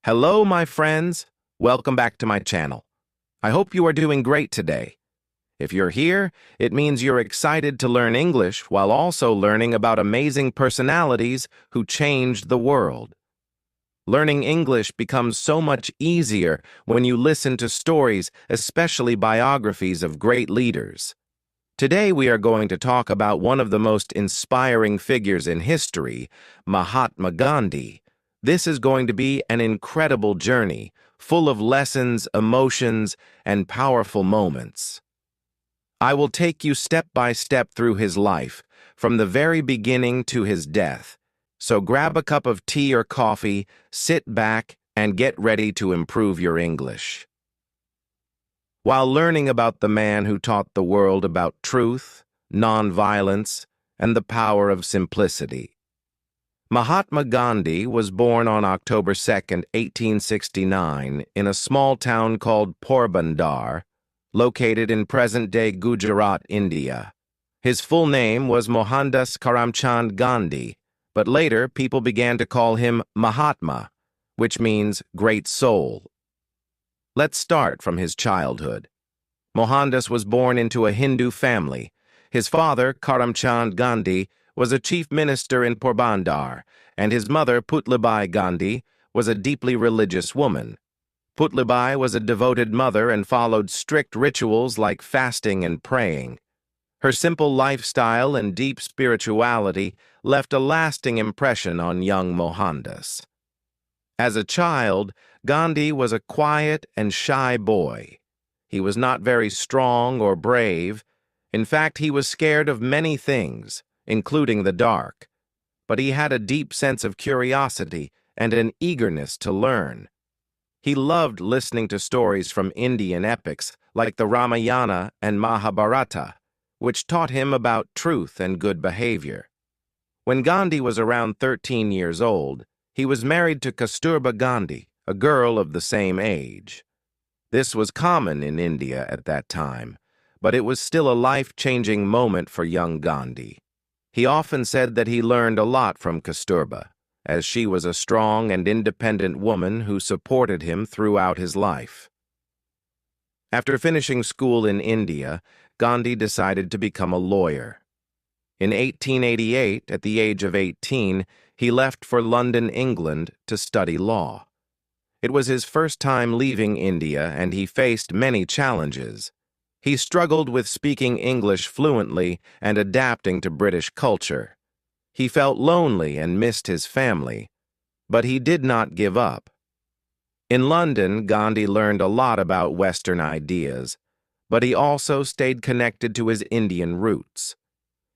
Hello, my friends. Welcome back to my channel. I hope you are doing great today. If you're here, it means you're excited to learn English while also learning about amazing personalities who changed the world. Learning English becomes so much easier when you listen to stories, especially biographies of great leaders. Today we are going to talk about one of the most inspiring figures in history, Mahatma Gandhi. This is going to be an incredible journey, full of lessons, emotions, and powerful moments. I will take you step by step through his life, from the very beginning to his death. So grab a cup of tea or coffee, sit back, and get ready to improve your English. While learning about the man who taught the world about truth, nonviolence, and the power of simplicity. Mahatma Gandhi was born on October 2, 1869, in a small town called Porbandar, located in present-day Gujarat, India. His full name was Mohandas Karamchand Gandhi, but later people began to call him Mahatma, which means great soul. Let's start from his childhood. Mohandas was born into a Hindu family. His father, Karamchand Gandhi, was a chief minister in Porbandar, and his mother, Putlibai Gandhi, was a deeply religious woman. Putlibai was a devoted mother and followed strict rituals like fasting and praying. Her simple lifestyle and deep spirituality left a lasting impression on young Mohandas. As a child, Gandhi was a quiet and shy boy. He was not very strong or brave. In fact, he was scared of many things, including the dark. But he had a deep sense of curiosity and an eagerness to learn. He loved listening to stories from Indian epics like the Ramayana and Mahabharata, which taught him about truth and good behavior. When Gandhi was around 13 years old, he was married to Kasturba Gandhi, a girl of the same age. This was common in India at that time, but it was still a life-changing moment for young Gandhi. He often said that he learned a lot from Kasturba, as she was a strong and independent woman who supported him throughout his life. After finishing school in India, Gandhi decided to become a lawyer. In 1888, at the age of 18, he left for London, England, to study law. It was his first time leaving India, and he faced many challenges. He struggled with speaking English fluently and adapting to British culture. He felt lonely and missed his family, but he did not give up. In London, Gandhi learned a lot about Western ideas, but he also stayed connected to his Indian roots.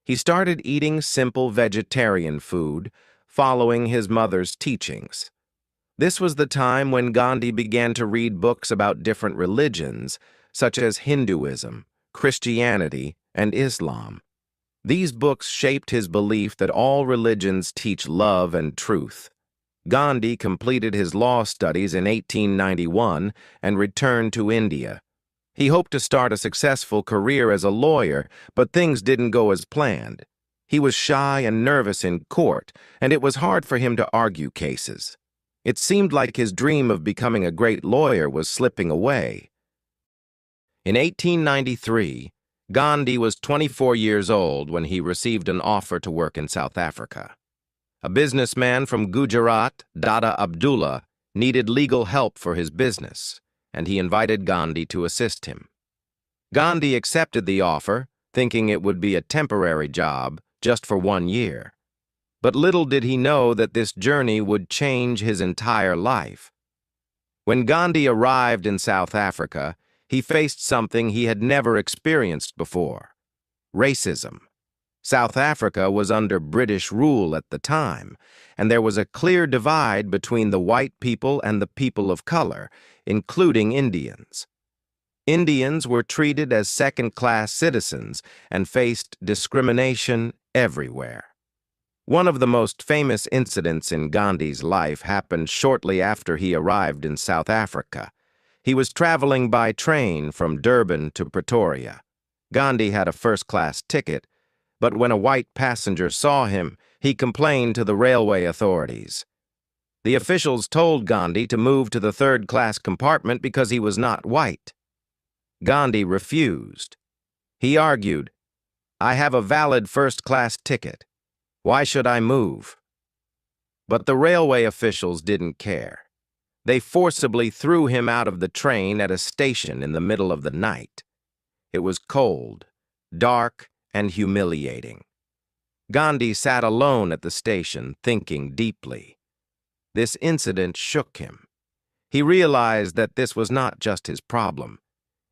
He started eating simple vegetarian food, following his mother's teachings. This was the time when Gandhi began to read books about different religions, such as Hinduism, Christianity, and Islam. These books shaped his belief that all religions teach love and truth. Gandhi completed his law studies in 1891 and returned to India. He hoped to start a successful career as a lawyer, but things didn't go as planned. He was shy and nervous in court, and it was hard for him to argue cases. It seemed like his dream of becoming a great lawyer was slipping away. In 1893, Gandhi was 24 years old when he received an offer to work in South Africa. A businessman from Gujarat, Dada Abdullah, needed legal help for his business, and he invited Gandhi to assist him. Gandhi accepted the offer, thinking it would be a temporary job, just for 1 year. But little did he know that this journey would change his entire life. When Gandhi arrived in South Africa, he faced something he had never experienced before: racism. South Africa was under British rule at the time, and there was a clear divide between the white people and the people of color, including Indians. Indians were treated as second-class citizens and faced discrimination everywhere. One of the most famous incidents in Gandhi's life happened shortly after he arrived in South Africa. He was traveling by train from Durban to Pretoria. Gandhi had a first-class ticket, but when a white passenger saw him, he complained to the railway authorities. The officials told Gandhi to move to the third-class compartment because he was not white. Gandhi refused. He argued, "I have a valid first-class ticket. Why should I move?" But the railway officials didn't care. They forcibly threw him out of the train at a station in the middle of the night. It was cold, dark, and humiliating. Gandhi sat alone at the station, thinking deeply. This incident shook him. He realized that this was not just his problem.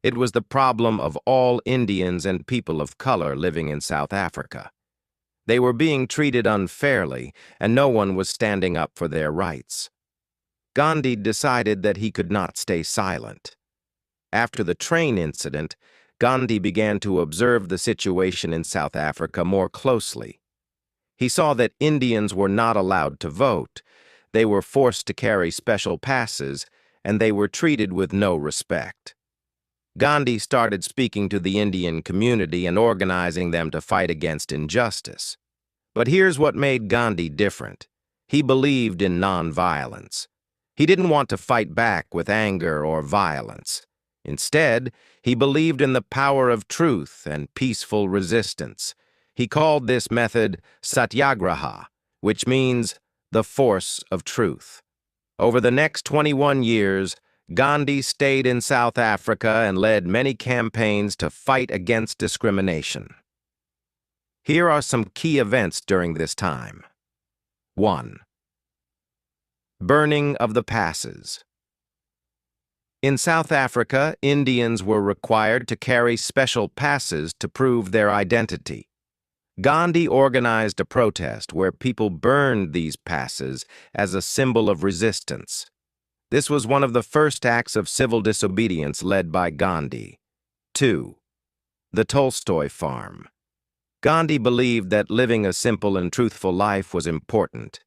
It was the problem of all Indians and people of color living in South Africa. They were being treated unfairly, and no one was standing up for their rights. Gandhi decided that he could not stay silent. After the train incident, Gandhi began to observe the situation in South Africa more closely. He saw that Indians were not allowed to vote. They were forced to carry special passes, and they were treated with no respect. Gandhi started speaking to the Indian community and organizing them to fight against injustice. But here's what made Gandhi different. He believed in nonviolence. He didn't want to fight back with anger or violence. Instead, he believed in the power of truth and peaceful resistance. He called this method satyagraha, which means the force of truth. Over the next 21 years, Gandhi stayed in South Africa and led many campaigns to fight against discrimination. Here are some key events during this time. 1. Burning of the passes. In South Africa, Indians were required to carry special passes to prove their identity. Gandhi organized a protest where people burned these passes as a symbol of resistance. This was one of the first acts of civil disobedience led by Gandhi. 2. The Tolstoy Farm. Gandhi believed that living a simple and truthful life was important.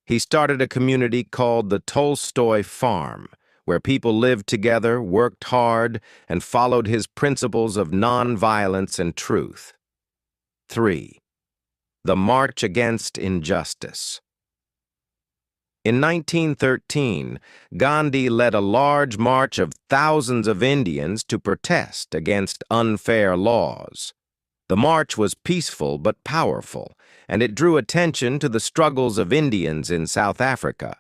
He started a community called the Tolstoy Farm, where people lived together, worked hard, and followed his principles of nonviolence and truth. 3. The March Against Injustice. In 1913, Gandhi led a large march of thousands of Indians to protest against unfair laws. The march was peaceful but powerful, and it drew attention to the struggles of Indians in South Africa.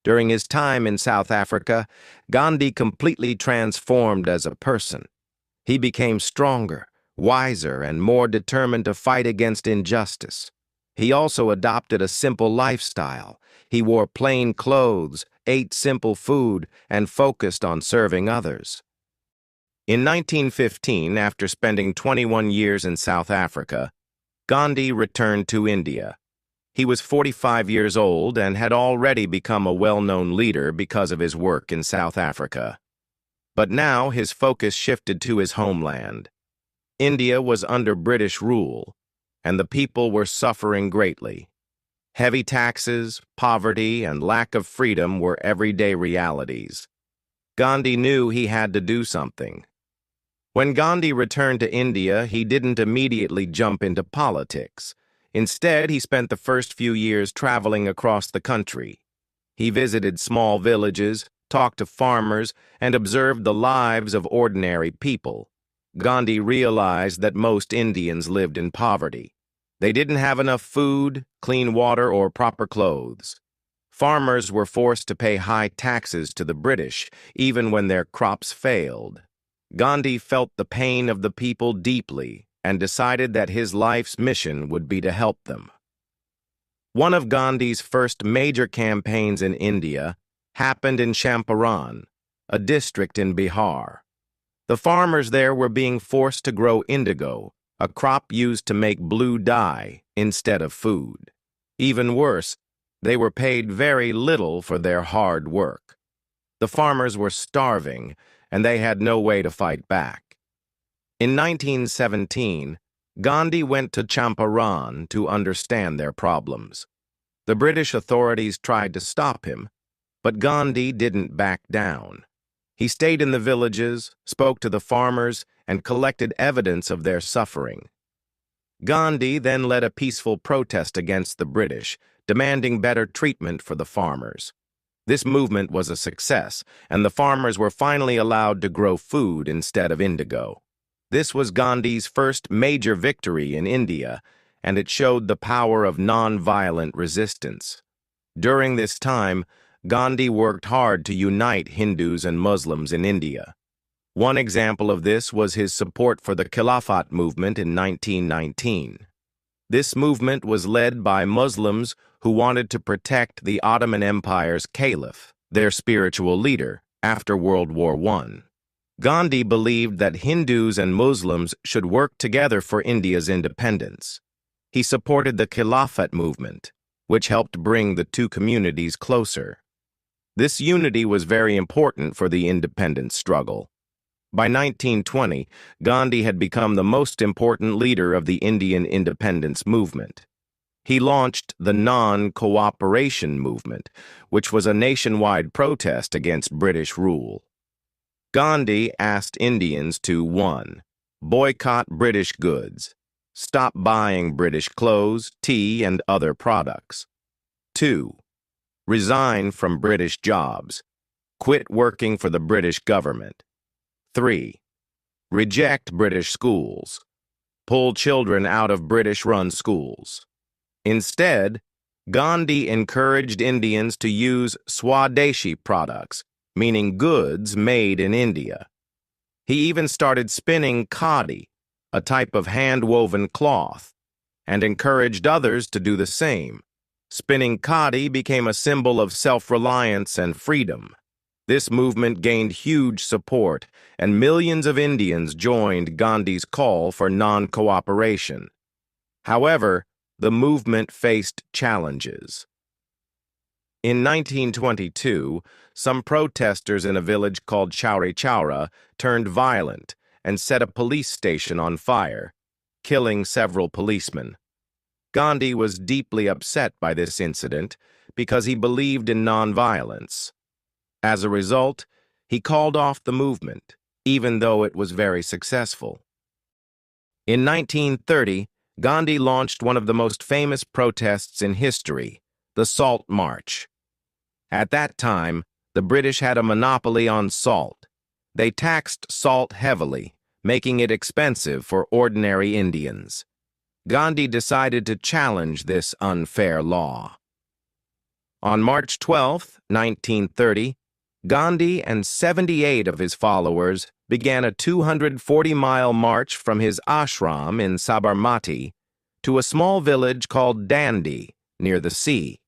During his time in South Africa, Gandhi completely transformed as a person. He became stronger, wiser, and more determined to fight against injustice. He also adopted a simple lifestyle. He wore plain clothes, ate simple food, and focused on serving others. In 1915, after spending 21 years in South Africa, Gandhi returned to India. He was 45 years old and had already become a well-known leader because of his work in South Africa. But now his focus shifted to his homeland. India was under British rule, and the people were suffering greatly. Heavy taxes, poverty, and lack of freedom were everyday realities. Gandhi knew he had to do something. When Gandhi returned to India, he didn't immediately jump into politics. Instead, he spent the first few years traveling across the country. He visited small villages, talked to farmers, and observed the lives of ordinary people. Gandhi realized that most Indians lived in poverty. They didn't have enough food, clean water, or proper clothes. Farmers were forced to pay high taxes to the British, even when their crops failed. Gandhi felt the pain of the people deeply and decided that his life's mission would be to help them. One of Gandhi's first major campaigns in India happened in Champaran, a district in Bihar. The farmers there were being forced to grow indigo, a crop used to make blue dye, instead of food. Even worse, they were paid very little for their hard work. The farmers were starving, and they had no way to fight back. In 1917, Gandhi went to Champaran to understand their problems. The British authorities tried to stop him, but Gandhi didn't back down. He stayed in the villages, spoke to the farmers, and collected evidence of their suffering. Gandhi then led a peaceful protest against the British, demanding better treatment for the farmers. This movement was a success, and the farmers were finally allowed to grow food instead of indigo. This was Gandhi's first major victory in India, and it showed the power of non-violent resistance. During this time, Gandhi worked hard to unite Hindus and Muslims in India. One example of this was his support for the Khilafat movement in 1919. This movement was led by Muslims who wanted to protect the Ottoman Empire's caliph, their spiritual leader, after World War I. Gandhi believed that Hindus and Muslims should work together for India's independence. He supported the Khilafat movement, which helped bring the two communities closer. This unity was very important for the independence struggle. By 1920, Gandhi had become the most important leader of the Indian independence movement. He launched the non-cooperation movement, which was a nationwide protest against British rule. Gandhi asked Indians to 1. Boycott British goods. Stop buying British clothes, tea, and other products. 2. Resign from British jobs. Quit working for the British government. 3. Reject British schools. Pull children out of British-run schools. Instead, Gandhi encouraged Indians to use Swadeshi products, meaning goods made in India. He even started spinning khadi, a type of hand-woven cloth, and encouraged others to do the same. Spinning khadi became a symbol of self-reliance and freedom. This movement gained huge support, and millions of Indians joined Gandhi's call for non-cooperation. However, the movement faced challenges. In 1922, some protesters in a village called Chauri Chaura turned violent and set a police station on fire, killing several policemen. Gandhi was deeply upset by this incident because he believed in nonviolence. As a result, he called off the movement, even though it was very successful. In 1930, Gandhi launched one of the most famous protests in history, the Salt March. At that time, the British had a monopoly on salt. They taxed salt heavily, making it expensive for ordinary Indians. Gandhi decided to challenge this unfair law. On March 12, 1930, Gandhi and 78 of his followers began a 240-mile march from his ashram in Sabarmati to a small village called Dandi, near the sea.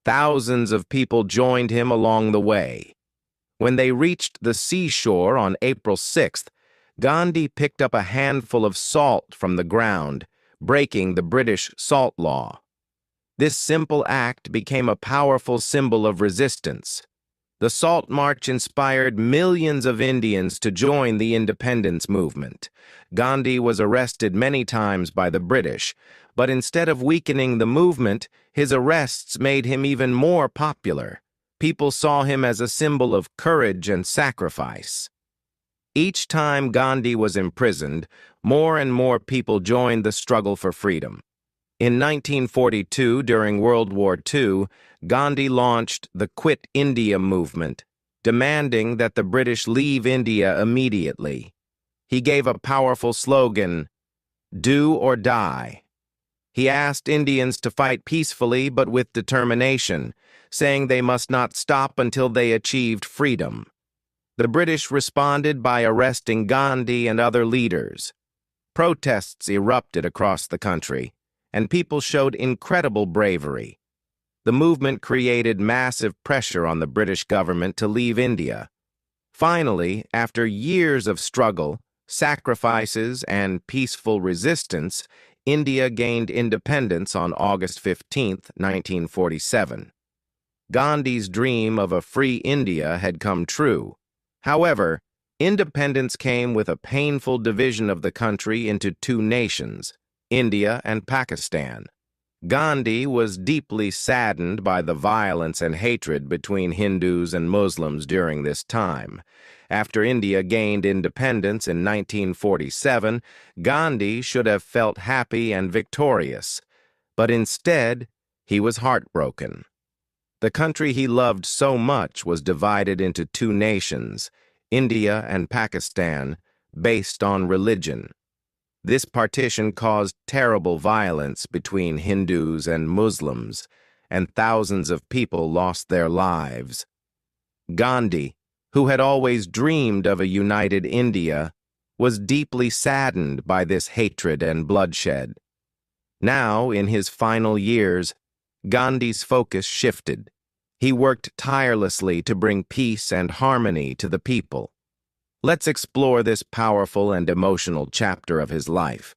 Thousands of people joined him along the way. When they reached the seashore on April 6th, Gandhi picked up a handful of salt from the ground, breaking the British salt law. This simple act became a powerful symbol of resistance. The Salt March inspired millions of Indians to join the independence movement. Gandhi was arrested many times by the British, but instead of weakening the movement, his arrests made him even more popular. People saw him as a symbol of courage and sacrifice. Each time Gandhi was imprisoned, more and more people joined the struggle for freedom. In 1942, during World War II, Gandhi launched the Quit India movement, demanding that the British leave India immediately. He gave a powerful slogan, "Do or die." He asked Indians to fight peacefully but with determination, saying they must not stop until they achieved freedom. The British responded by arresting Gandhi and other leaders. Protests erupted across the country, and people showed incredible bravery. The movement created massive pressure on the British government to leave India. Finally, after years of struggle, sacrifices, and peaceful resistance, India gained independence on August 15, 1947. Gandhi's dream of a free India had come true. However, independence came with a painful division of the country into two nations, India and Pakistan. Gandhi was deeply saddened by the violence and hatred between Hindus and Muslims during this time. After India gained independence in 1947, Gandhi should have felt happy and victorious, but instead, he was heartbroken. The country he loved so much was divided into two nations, India and Pakistan, based on religion. This partition caused terrible violence between Hindus and Muslims, and thousands of people lost their lives. Gandhi, who had always dreamed of a united India, was deeply saddened by this hatred and bloodshed. Now, in his final years, Gandhi's focus shifted. He worked tirelessly to bring peace and harmony to the people. Let's explore this powerful and emotional chapter of his life.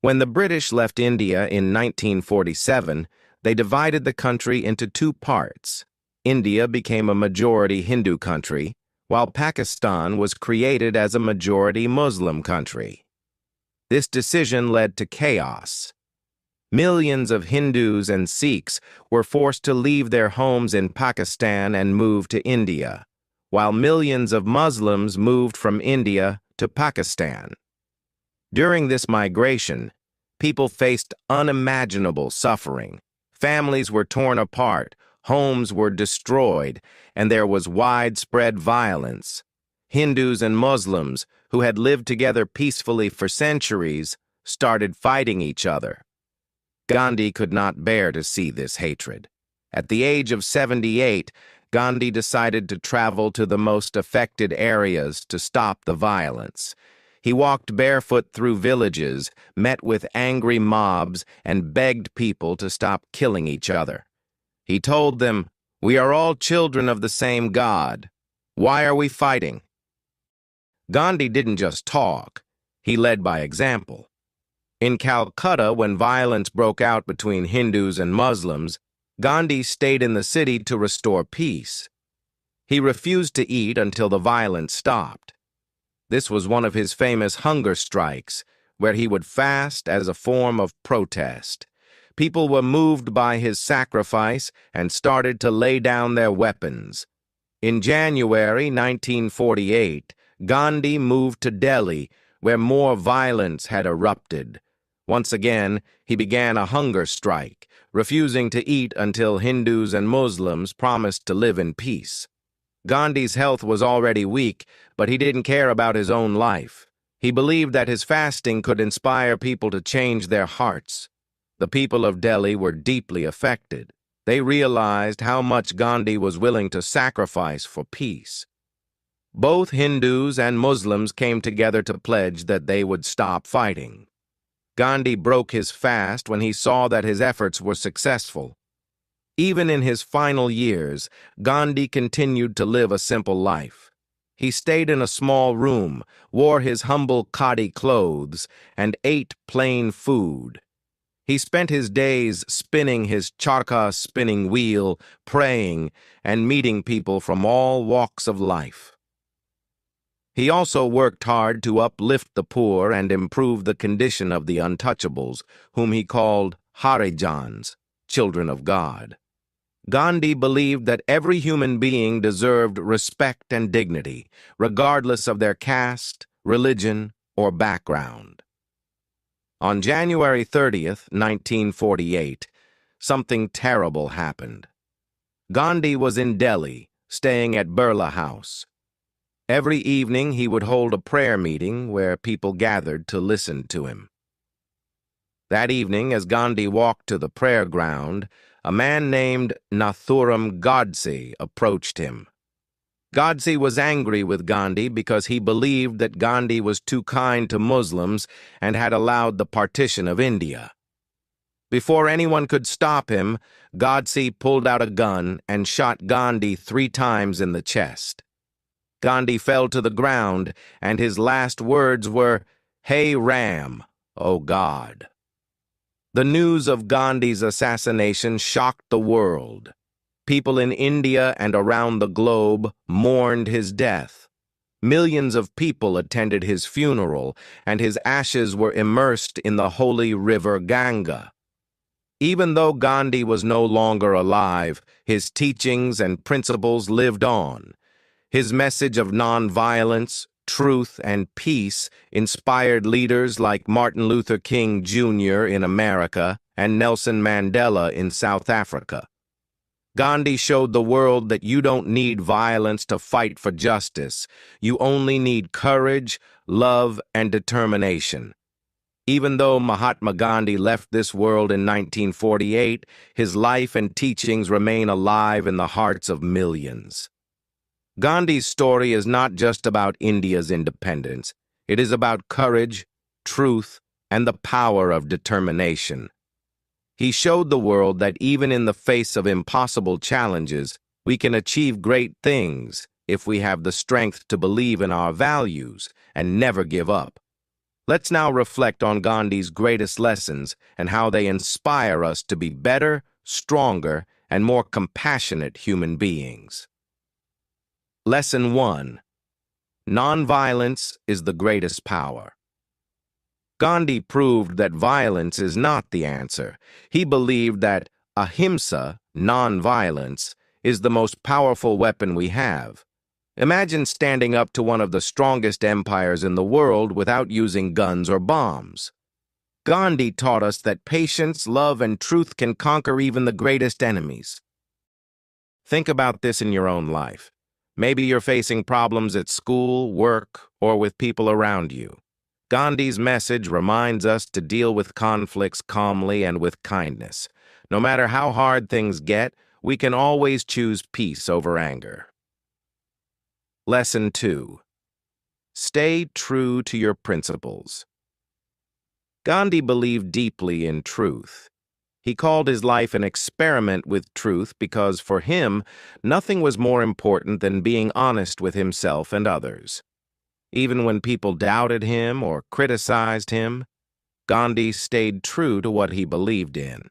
When the British left India in 1947, they divided the country into two parts. India became a majority Hindu country, while Pakistan was created as a majority Muslim country. This decision led to chaos. Millions of Hindus and Sikhs were forced to leave their homes in Pakistan and move to India, while millions of Muslims moved from India to Pakistan. During this migration, people faced unimaginable suffering. Families were torn apart, homes were destroyed, and there was widespread violence. Hindus and Muslims, who had lived together peacefully for centuries, started fighting each other. Gandhi could not bear to see this hatred. At the age of 78, Gandhi decided to travel to the most affected areas to stop the violence. He walked barefoot through villages, met with angry mobs, and begged people to stop killing each other. He told them, "We are all children of the same God. Why are we fighting?" Gandhi didn't just talk, he led by example. In Calcutta, when violence broke out between Hindus and Muslims, Gandhi stayed in the city to restore peace. He refused to eat until the violence stopped. This was one of his famous hunger strikes, where he would fast as a form of protest. People were moved by his sacrifice and started to lay down their weapons. In January 1948, Gandhi moved to Delhi, where more violence had erupted. Once again, he began a hunger strike, refusing to eat until Hindus and Muslims promised to live in peace. Gandhi's health was already weak, but he didn't care about his own life. He believed that his fasting could inspire people to change their hearts. The people of Delhi were deeply affected. They realized how much Gandhi was willing to sacrifice for peace. Both Hindus and Muslims came together to pledge that they would stop fighting. Gandhi broke his fast when he saw that his efforts were successful. Even in his final years, Gandhi continued to live a simple life. He stayed in a small room, wore his humble khadi clothes, and ate plain food. He spent his days spinning his charkha spinning wheel, praying, and meeting people from all walks of life. He also worked hard to uplift the poor and improve the condition of the untouchables, whom he called Harijans, children of God. Gandhi believed that every human being deserved respect and dignity, regardless of their caste, religion, or background. On January 30th, 1948, something terrible happened. Gandhi was in Delhi, staying at Birla House. Every evening he would hold a prayer meeting where people gathered to listen to him. That evening, as Gandhi walked to the prayer ground, a man named Nathuram Godse approached him. Godse was angry with Gandhi because he believed that Gandhi was too kind to Muslims and had allowed the partition of India. Before anyone could stop him, Godse pulled out a gun and shot Gandhi 3 times in the chest. Gandhi fell to the ground, and his last words were, "Hey Ram, O God." The news of Gandhi's assassination shocked the world. People in India and around the globe mourned his death. Millions of people attended his funeral, and his ashes were immersed in the holy river Ganga. Even though Gandhi was no longer alive, his teachings and principles lived on. His message of nonviolence, truth, and peace inspired leaders like Martin Luther King Jr. in America and Nelson Mandela in South Africa. Gandhi showed the world that you don't need violence to fight for justice. You only need courage, love, and determination. Even though Mahatma Gandhi left this world in 1948, his life and teachings remain alive in the hearts of millions. Gandhi's story is not just about India's independence. It is about courage, truth, and the power of determination. He showed the world that even in the face of impossible challenges, we can achieve great things if we have the strength to believe in our values and never give up. Let's now reflect on Gandhi's greatest lessons and how they inspire us to be better, stronger, and more compassionate human beings. Lesson 1. Nonviolence is the greatest power. Gandhi proved that violence is not the answer. He believed that ahimsa, nonviolence, is the most powerful weapon we have. Imagine standing up to one of the strongest empires in the world without using guns or bombs. Gandhi taught us that patience, love, and truth can conquer even the greatest enemies. Think about this in your own life. Maybe you're facing problems at school, work, or with people around you. Gandhi's message reminds us to deal with conflicts calmly and with kindness. No matter how hard things get, we can always choose peace over anger. Lesson 2. Stay true to your principles. Gandhi believed deeply in truth. He called his life an experiment with truth because, for him, nothing was more important than being honest with himself and others. Even when people doubted him or criticized him, Gandhi stayed true to what he believed in.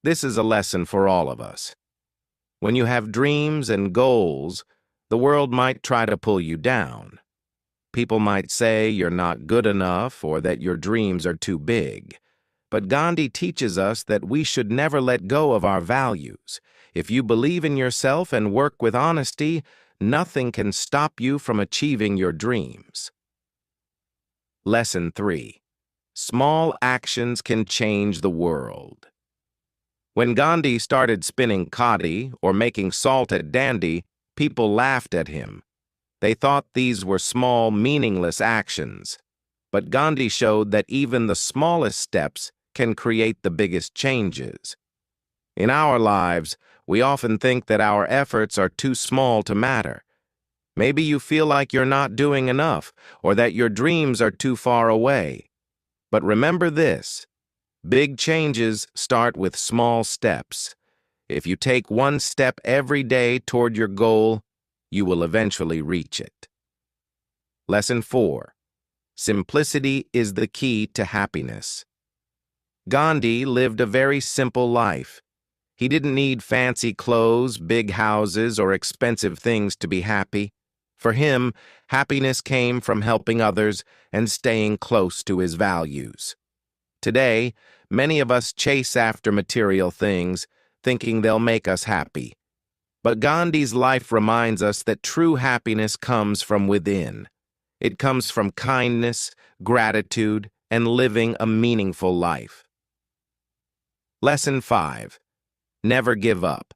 This is a lesson for all of us. When you have dreams and goals, the world might try to pull you down. People might say you're not good enough or that your dreams are too big. But Gandhi teaches us that we should never let go of our values. If you believe in yourself and work with honesty, nothing can stop you from achieving your dreams. Lesson 3. Small actions can change the world. When Gandhi started spinning khadi or making salt at Dandi, people laughed at him. They thought these were small, meaningless actions. But Gandhi showed that even the smallest steps can create the biggest changes. In our lives, we often think that our efforts are too small to matter. Maybe you feel like you're not doing enough or that your dreams are too far away. But remember this: big changes start with small steps. If you take one step every day toward your goal, you will eventually reach it. Lesson 4. Simplicity is the key to happiness. Gandhi lived a very simple life. He didn't need fancy clothes, big houses, or expensive things to be happy. For him, happiness came from helping others and staying close to his values. Today, many of us chase after material things, thinking they'll make us happy. But Gandhi's life reminds us that true happiness comes from within. It comes from kindness, gratitude, and living a meaningful life. Lesson 5. Never give up.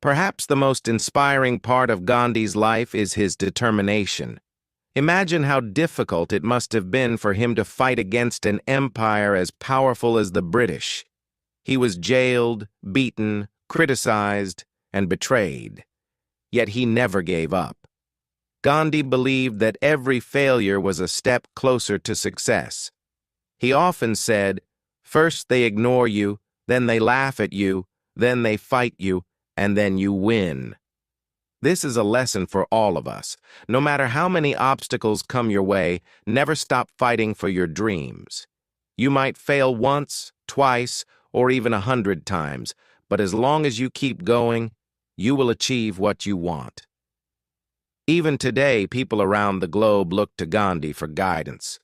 Perhaps the most inspiring part of Gandhi's life is his determination. Imagine how difficult it must have been for him to fight against an empire as powerful as the British. He was jailed, beaten, criticized, and betrayed. Yet he never gave up. Gandhi believed that every failure was a step closer to success. He often said, "First they ignore you, then they laugh at you, then they fight you, and then you win." This is a lesson for all of us. No matter how many obstacles come your way, never stop fighting for your dreams. You might fail once, twice, or even 100 times, but as long as you keep going, you will achieve what you want. Even today, people around the globe look to Gandhi for guidance.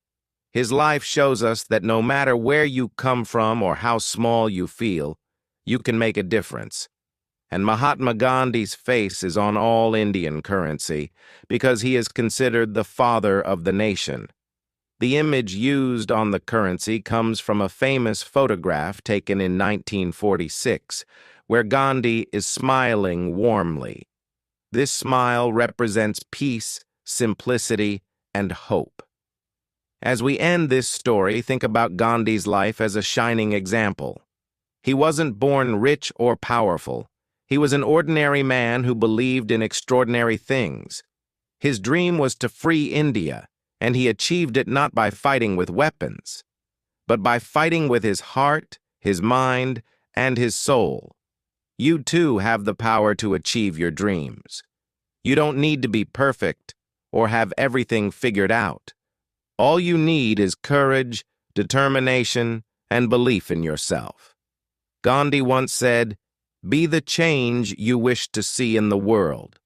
His life shows us that no matter where you come from or how small you feel, you can make a difference. And Mahatma Gandhi's face is on all Indian currency because he is considered the father of the nation. The image used on the currency comes from a famous photograph taken in 1946, where Gandhi is smiling warmly. This smile represents peace, simplicity, and hope. As we end this story, think about Gandhi's life as a shining example. He wasn't born rich or powerful. He was an ordinary man who believed in extraordinary things. His dream was to free India, and he achieved it not by fighting with weapons, but by fighting with his heart, his mind, and his soul. You too have the power to achieve your dreams. You don't need to be perfect or have everything figured out. All you need is courage, determination, and belief in yourself. Gandhi once said, "Be the change you wish to see in the world."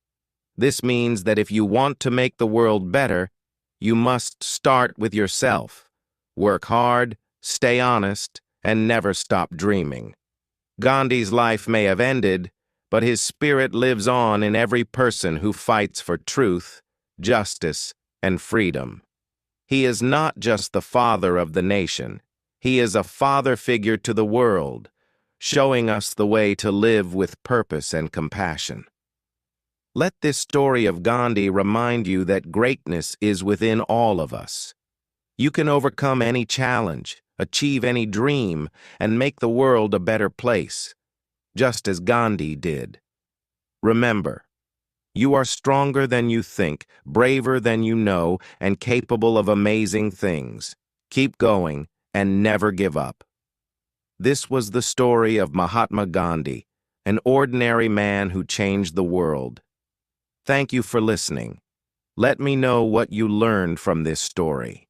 This means that if you want to make the world better, you must start with yourself. Work hard, stay honest, and never stop dreaming. Gandhi's life may have ended, but his spirit lives on in every person who fights for truth, justice, and freedom. He is not just the father of the nation. He is a father figure to the world, showing us the way to live with purpose and compassion. Let this story of Gandhi remind you that greatness is within all of us. You can overcome any challenge, achieve any dream, and make the world a better place, just as Gandhi did. Remember, you are stronger than you think, braver than you know, and capable of amazing things. Keep going and never give up. This was the story of Mahatma Gandhi, an ordinary man who changed the world. Thank you for listening. Let me know what you learned from this story.